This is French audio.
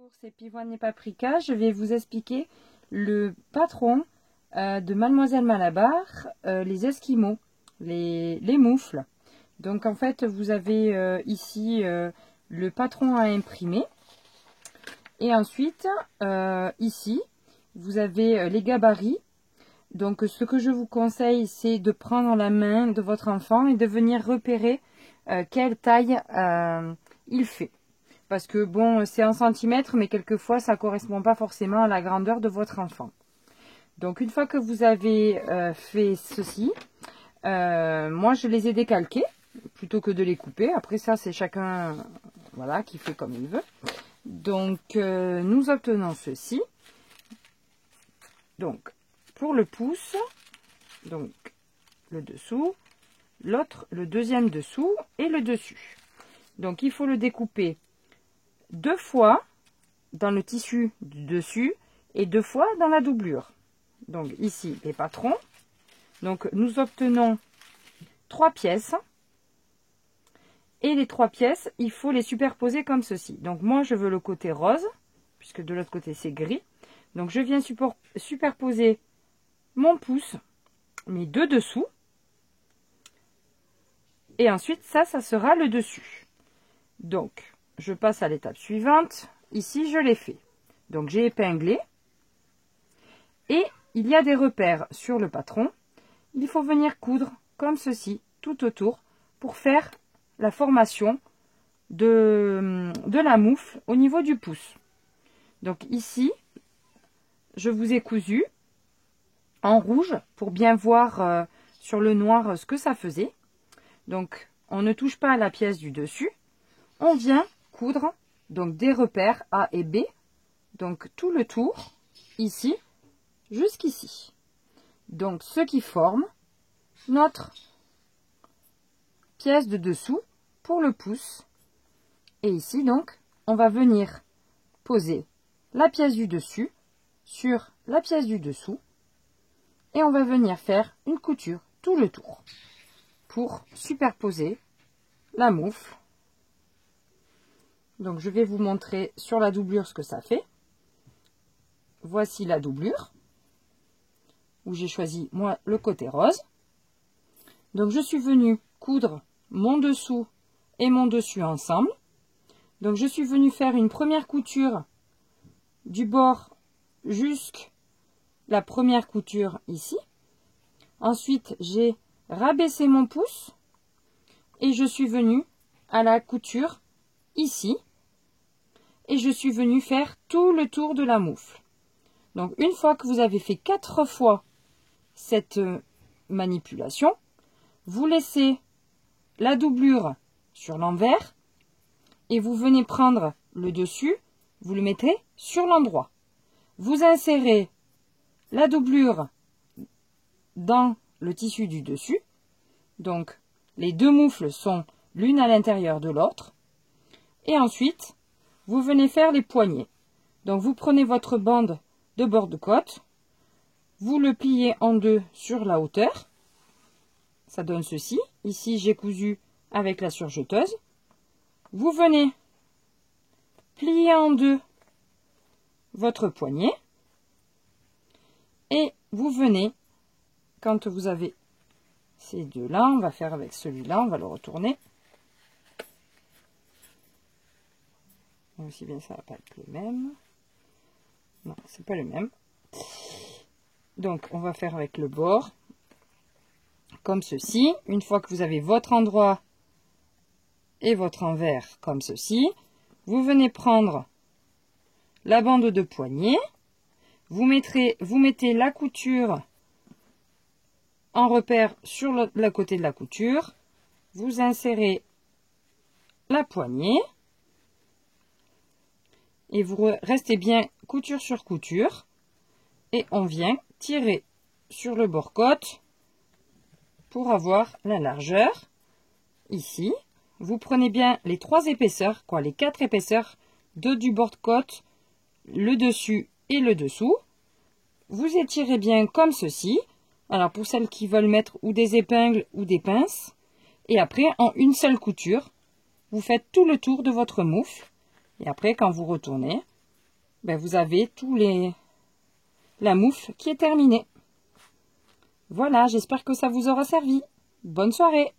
Bonjour, c'est Pivoine et Paprika. Je vais vous expliquer le patron de Mademoiselle Malabar, les Esquimaux, les moufles. Donc en fait, vous avez ici le patron à imprimer. Et ensuite, ici, vous avez les gabarits. Donc ce que je vous conseille, c'est de prendre la main de votre enfant et de venir repérer quelle taille il fait. Parce que bon, c'est en centimètres, mais quelquefois, ça ne correspond pas forcément à la grandeur de votre enfant. Donc, une fois que vous avez fait ceci, moi, je les ai décalqués, plutôt que de les couper. Après ça, c'est chacun voilà, qui fait comme il veut. Donc, nous obtenons ceci. Donc, pour le pouce, donc le dessous, l'autre, le deuxième dessous et le dessus. Donc, il faut le découper 2 fois dans le tissu du dessus et 2 fois dans la doublure. Donc ici les patrons. Donc nous obtenons 3 pièces. Et les 3 pièces, il faut les superposer comme ceci. Donc moi je veux le côté rose, puisque de l'autre côté c'est gris. Donc je viens superposer mon pouce, mes 2 dessous. Et ensuite ça sera le dessus. Donc je passe à l'étape suivante. Ici, je l'ai fait. Donc, j'ai épinglé. Et il y a des repères sur le patron. Il faut venir coudre comme ceci, tout autour, pour faire la formation de la moufle au niveau du pouce. Donc, ici, je vous ai cousu en rouge pour bien voir sur le noir ce que ça faisait. Donc, on ne touche pas à la pièce du dessus. On vient coudre donc des repères A et B, donc tout le tour ici jusqu'ici. Donc ce qui forme notre pièce de dessous pour le pouce. Et ici donc on va venir poser la pièce du dessus sur la pièce du dessous et on va venir faire une couture tout le tour pour superposer la moufle. Donc, je vais vous montrer sur la doublure ce que ça fait. Voici la doublure, où j'ai choisi, moi, le côté rose. Donc, je suis venue coudre mon dessous et mon dessus ensemble. Donc, je suis venue faire une première couture du bord jusqu'à la première couture ici. Ensuite, j'ai rabaissé mon pouce et je suis venue à la couture ici. Et je suis venue faire tout le tour de la moufle. Donc, une fois que vous avez fait 4 fois cette manipulation, vous laissez la doublure sur l'envers et vous venez prendre le dessus, vous le mettez sur l'endroit. Vous insérez la doublure dans le tissu du dessus. Donc, les 2 moufles sont l'une à l'intérieur de l'autre. Et ensuite, vous venez faire les poignets. Donc, vous prenez votre bande de bord de côte, vous le pliez en 2 sur la hauteur. Ça donne ceci. Ici, j'ai cousu avec la surjeteuse. Vous venez plier en 2 votre poignet. Et vous venez, quand vous avez ces 2-là, on va faire avec celui-là, on va le retourner. Aussi bien ça va pas être le même. Non, c'est pas le même. Donc, on va faire avec le bord. Comme ceci. Une fois que vous avez votre endroit et votre envers comme ceci, vous venez prendre la bande de poignet. Vous mettez la couture en repère sur le côté de la couture. Vous insérez la poignée. Et vous restez bien couture sur couture. Et on vient tirer sur le bord côte pour avoir la largeur. Ici, vous prenez bien les 3 épaisseurs, les 4 épaisseurs du bord côte, le dessus et le dessous. Vous étirez bien comme ceci. Alors pour celles qui veulent mettre ou des épingles ou des pinces. Et après, en une seule couture, vous faites tout le tour de votre moufle. Et après, quand vous retournez, ben, vous avez la moufle qui est terminée. Voilà, j'espère que ça vous aura servi. Bonne soirée!